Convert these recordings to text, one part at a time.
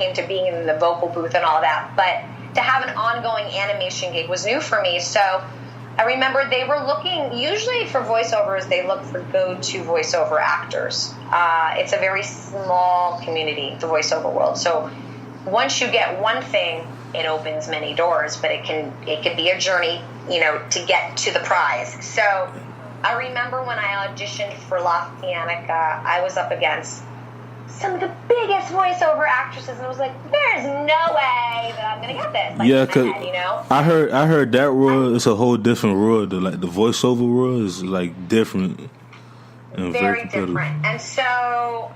came to being in the vocal booth and all that. But to have an ongoing animation gig was new for me. So I remember they were looking, usually for voiceovers, they look for go-to voiceover actors. It's a very small community, the voiceover world. So once you get one thing, it opens many doors, but it can be a journey, to get to the prize. So I remember when I auditioned for LaCienega, I was up against some of the biggest voiceover actresses, and I was like, there's no way that I'm going to get this. Like, yeah, because I heard that world is a whole different world. The voiceover world is, different. And very different. And so,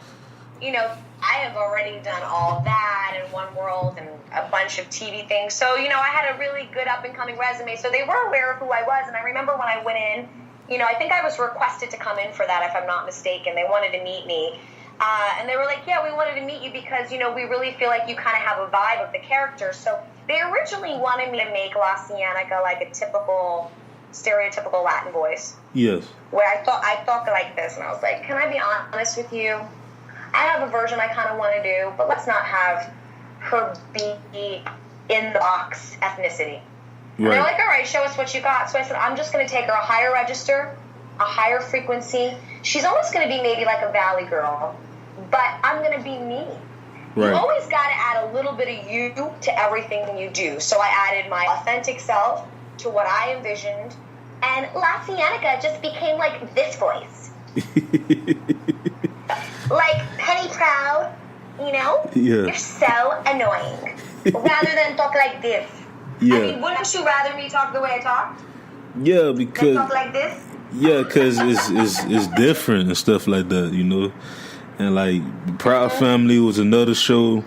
I have already done all that in one world and a bunch of TV things. So, I had a really good up-and-coming resume. So they were aware of who I was. And I remember when I went in, I think I was requested to come in for that, if I'm not mistaken. They wanted to meet me. And they were like, yeah, we wanted to meet you because, we really feel like you kind of have a vibe of the character. So they originally wanted me to make LaCienega like a typical, stereotypical Latin voice. Yes. Where I thought like this. And I was like, can I be honest with you? I have a version I kind of want to do, but let's not have her be in the box ethnicity. Right. And they're like, all right, show us what you got. So I said, I'm just going to take her a higher register, a higher frequency. She's almost going to be maybe like a Valley girl, but I'm going to be me. Right. You always got to add a little bit of you to everything you do. So I added my authentic self to what I envisioned, and LaCienega just became like this voice. Like Penny Proud, Yeah. You're so annoying. Rather than talk like this. Yeah. I mean, wouldn't you rather me talk the way I talk? Yeah, because... Than talk like this? Yeah, because it's different and stuff like that, And, Proud Family was another show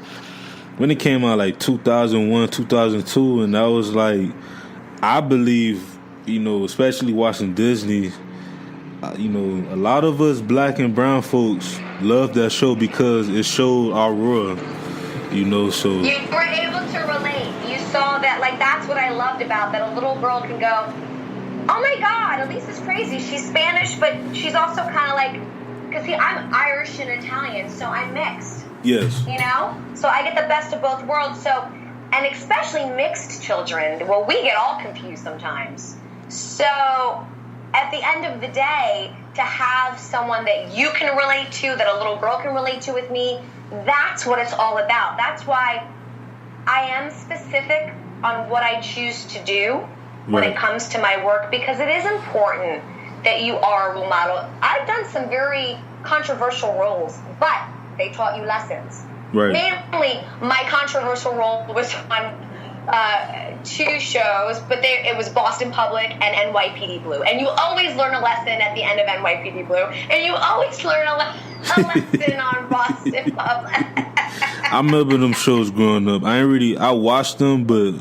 when it came out, 2001, 2002, and that was, I believe, especially watching Disney... a lot of us black and brown folks love that show because it showed our world, so... You were able to relate. You saw that, that's what I loved about that a little girl can go, oh my God, Elisa's crazy. She's Spanish, but she's also kind of because I'm Irish and Italian, so I'm mixed. Yes. So I get the best of both worlds. So, and especially mixed children, well, we get all confused sometimes. So... at the end of the day, to have someone that you can relate to, that a little girl can relate to with me, that's what it's all about. That's why I am specific on what I choose to do when it comes to my work, because it is important that you are a role model. I've done some very controversial roles, but they taught you lessons. Right. Mainly, my controversial role was on two shows, but it was Boston Public and NYPD Blue. And you always learn a lesson at the end of NYPD Blue. And you always learn a lesson on Boston Public. I remember them shows growing up. I watched them, but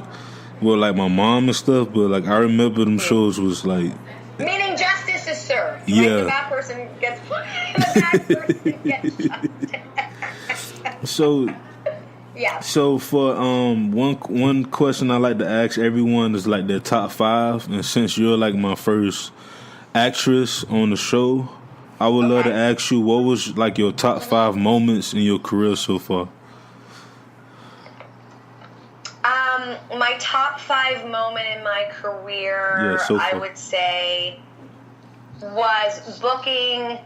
my mom and stuff, but I remember them shows was meaning justice is served. Yeah. The bad person gets justice. So yeah. So for one question I like to ask everyone is their top 5, and since you're my first actress on the show, I would love to ask you, what was your top 5 moments in your career so far? My top 5 moment in my career, I would say, was booking.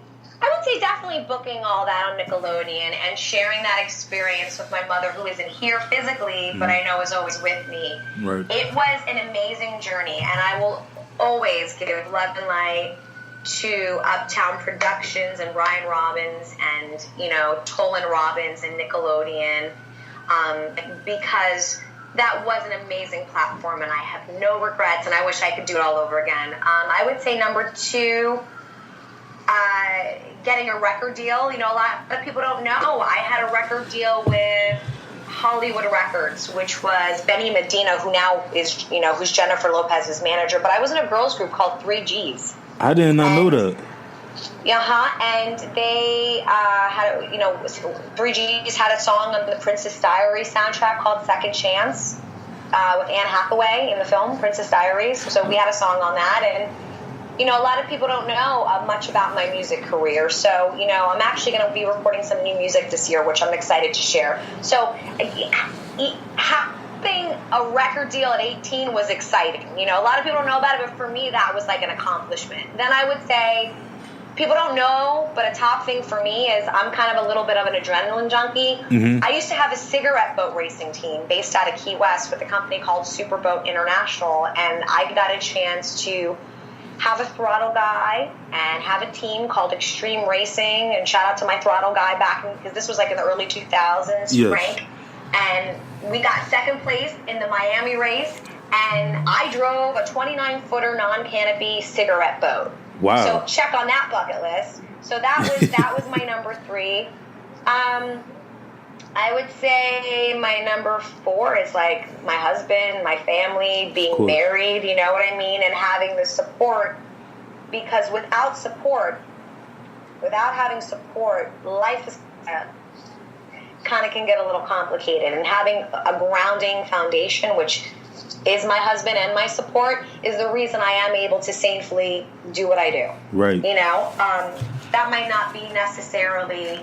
I would say definitely booking all that on Nickelodeon and sharing that experience with my mother, who isn't here physically, but I know is always with me. Right. It was an amazing journey, and I will always give love and light to Uptown Productions and Ryan Robbins and, Tolan Robbins and Nickelodeon, because that was an amazing platform, and I have no regrets, and I wish I could do it all over again. I would say number 2... getting a record deal. A lot of people don't know. I had a record deal with Hollywood Records, which was Benny Medina, who now is, who's Jennifer Lopez's manager. But I was in a girls group called 3Gs. I did not know that. And they had, 3Gs had a song on the Princess Diaries soundtrack called Second Chance with Anne Hathaway in the film Princess Diaries. So we had a song on that, and a lot of people don't know much about my music career. So, I'm actually going to be recording some new music this year, which I'm excited to share. So, having a record deal at 18 was exciting. A lot of people don't know about it, but for me, that was like an accomplishment. Then I would say, people don't know, but a top thing for me is I'm kind of a little bit of an adrenaline junkie. Mm-hmm. I used to have a cigarette boat racing team based out of Key West with a company called Superboat International, and I got a chance to have a throttle guy and have a team called Extreme Racing, and shout out to my throttle guy because this was like in the early 2000s, yes. Frank, and we got second place in the Miami race, and I drove a 29-footer non-canopy cigarette boat. Wow. So check on that bucket list. So that was my number 3. I would say my number 4 is like my husband, my family, being married, you know what I mean, and having the support. Because without having support, life is kind of can get a little complicated. And having a grounding foundation, which is my husband and my support, is the reason I am able to safely do what I do. Right. That might not be necessarily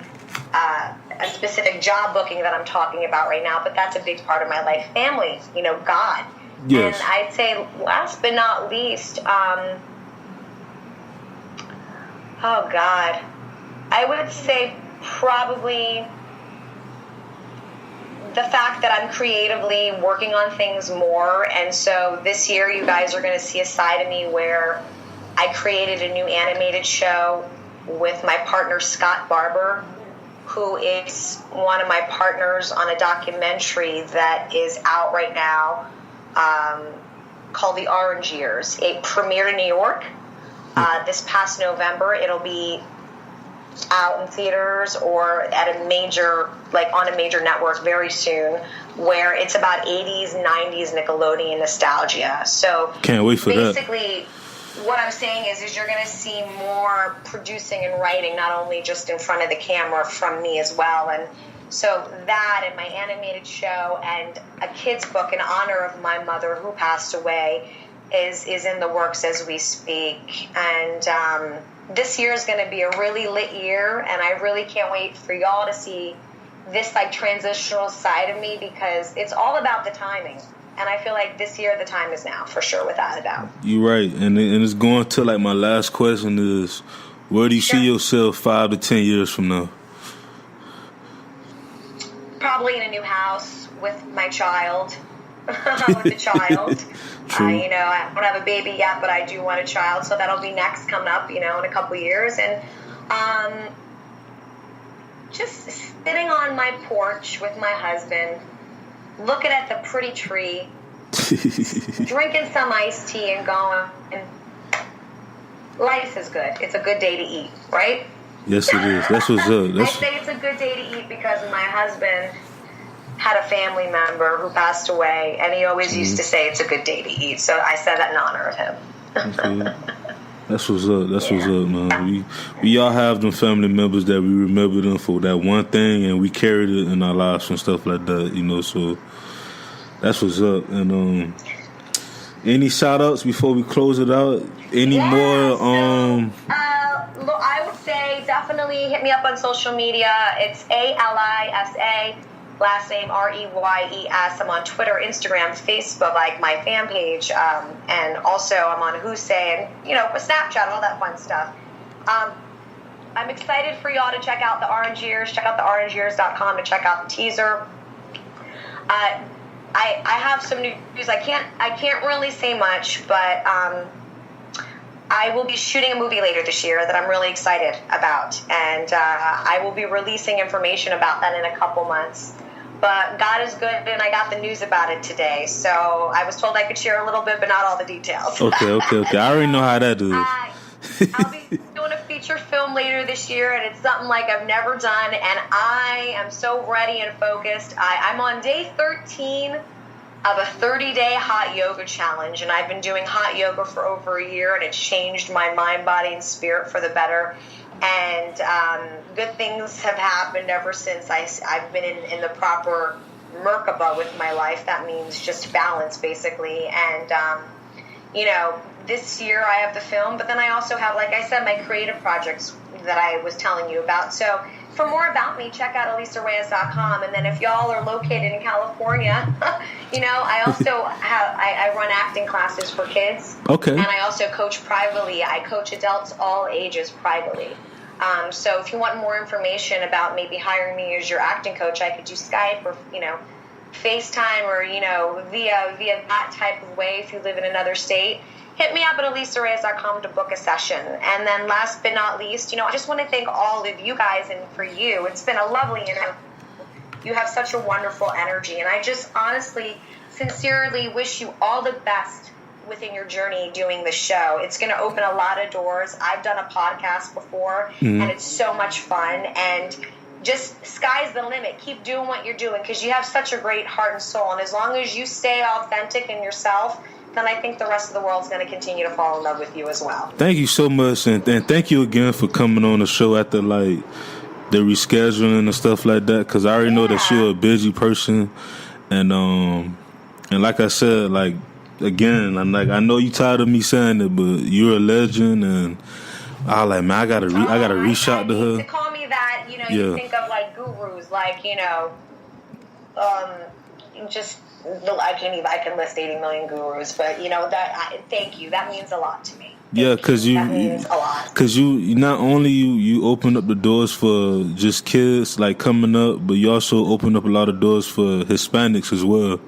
a specific job booking that I'm talking about right now, but that's a big part of my life. Family, God. Yes. And I'd say last but not least, oh God, I would say probably the fact that I'm creatively working on things more. And so this year you guys are going to see a side of me where I created a new animated show with my partner Scott Barber, who is one of my partners on a documentary that is out right now called The Orange Years. It premiered in New York this past November. It'll be out in theaters or at a major, on a major network very soon, where it's about 80s, 90s Nickelodeon nostalgia. So can't wait for that. Basically, what I'm saying is you're going to see more producing and writing, not only just in front of the camera, from me as well. And so that and my animated show and a kid's book in honor of my mother who passed away is in the works as we speak. And this year is going to be a really lit year, and I really can't wait for y'all to see this transitional side of me, because it's all about the timing. And I feel like this year the time is now, for sure, without a doubt. You're right. And it's going to my last question is, where do you see yourself 5 to 10 years from now? Probably in a new house with my child. With the child. True. I don't have a baby yet, but I do want a child, so that'll be next coming up, in a couple years. And just sitting on my porch with my husband, looking at the pretty tree, drinking some iced tea and going, and life is good. It's a good day to eat, right? Yes, it is. That's what's up. I say it's a good day to eat because my husband had a family member who passed away, and he always used to say it's a good day to eat. So I said that in honor of him. That's what's up. That's what's up, man. We all have them family members that we remember them for that one thing, and we carried it in our lives and stuff like that, so that's what's up. And any shout outs before we close it out? Any more? I would say definitely hit me up on social media. It's ALISA, last name REYES. I'm on Twitter, Instagram, Facebook, my fan page, and also I'm on Hussein, Snapchat, all that fun stuff. I'm excited for y'all to check out the Orange Years. Check out theorangeyears.com to check out the teaser. I have some news. I can't really say much, but I will be shooting a movie later this year that I'm really excited about, and I will be releasing information about that in a couple months. But God is good, and I got the news about it today, so I was told I could share a little bit, but not all the details. Okay. I already know how that is. I'll be doing a feature film later this year, and it's something I've never done, and I am so ready and focused. I'm on day 13 of a 30-day hot yoga challenge, and I've been doing hot yoga for over a year, and it's changed my mind, body, and spirit for the better. And good things have happened ever since I've been in the proper Merkaba with my life. That means just balance, basically. And, this year I have the film, but then I also have, like I said, my creative projects that I was telling you about. So for more about me, check out AlisaReyes.com. And then if y'all are located in California, I also I run acting classes for kids. Okay. And I also coach privately. I coach adults all ages privately. So if you want more information about maybe hiring me as your acting coach, I could do Skype or, FaceTime or, via that type of way if you live in another state. Hit me up at AlisaReyes.com to book a session. And then last but not least, I just want to thank all of you guys, and for you. It's been a lovely interview. You have such a wonderful energy. And I just honestly, sincerely wish you all the best within your journey doing the show. It's going to open a lot of doors. I've done a podcast before, and it's so much fun. And just sky's the limit. Keep doing what you're doing because you have such a great heart and soul. And as long as you stay authentic in yourself, then I think the rest of the world's going to continue to fall in love with you as well. Thank you so much, and thank you again for coming on the show after the rescheduling and stuff like that. Because I already know that you're a busy person, and like I said, again, I know you tired of me saying it, but you're a legend, and I was like, man, I gotta reach out to her. To call me that, you think of gurus, I can list 80 million gurus, but thank you. That means a lot to me. Yeah, because you not only you open up the doors for just kids coming up, but you also open up a lot of doors for Hispanics as well.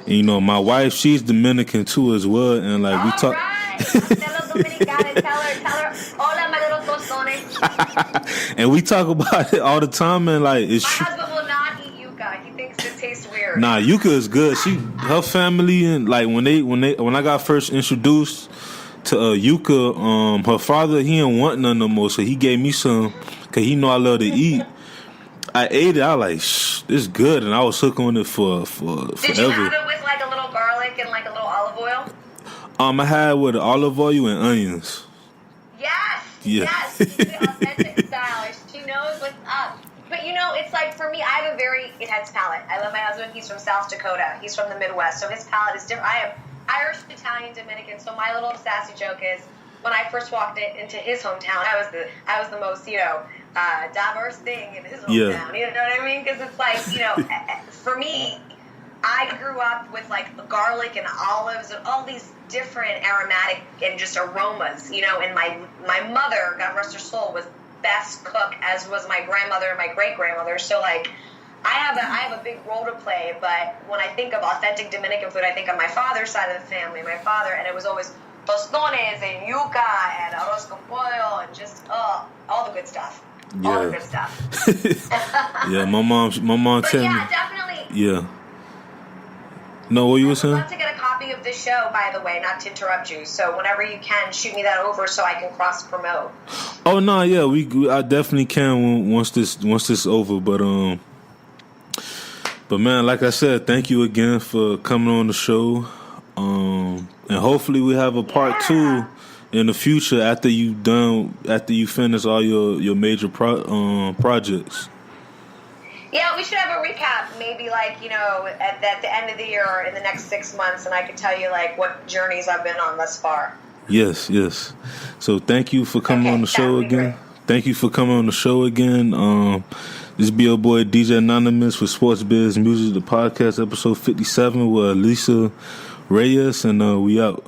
And, my wife, she's Dominican too as well, and we talk. Tell her, hola, my little tostones. And we talk about it all the time, and it's my husband will not eat yuca. He thinks it tastes weird. Nah, yuca is good. Her family, and when I got first introduced to yuca, her father, he didn't want none no more, so he gave me some because he know I love to eat. I ate it. I was like, shh, it's good, and I was hooked on it for forever. Did you have it with a little garlic and a little olive oil? I had it with olive oil and onions. Yes. Yeah. Yes. She's the authentic style. She knows what's up. But it's for me, I have a very intense palate. I love my husband. He's from South Dakota. He's from the Midwest, so his palate is different. I am Irish, Italian, Dominican. So my little sassy joke is, when I first walked into his hometown, I was the most diverse thing in his hometown. Yeah. You know what I mean? Because it's for me, I grew up with garlic and olives and all these different aromatic and just aromas, and my mother, God rest her soul, was best cook, as was my grandmother and my great grandmother. So I have a big role to play. But when I think of authentic Dominican food, I think of my father's side of the family, my father, and it was always tostones and yuca and arroz con pollo and just all the good stuff. Yeah. All the good stuff. Yeah, my mom but tell me. Yeah, definitely. Yeah. No, what you were saying? I'd love to get a copy of this show, by the way, not to interrupt you. So whenever you can, shoot me that over so I can cross promote. Oh no, yeah, I definitely can once this over. But man, like I said, thank you again for coming on the show. And hopefully we have a part 2 in the future after you finish all your major projects. Yeah, we should have a recap, maybe at the end of the year or in the next 6 months, and I can tell you what journeys I've been on thus far. Yes. So thank you for coming on the show again. Great. Thank you for coming on the show again. This be your boy DJ Anonymous with Sports Biz Music, the podcast, episode 57 with Alisa Reyes, and we out.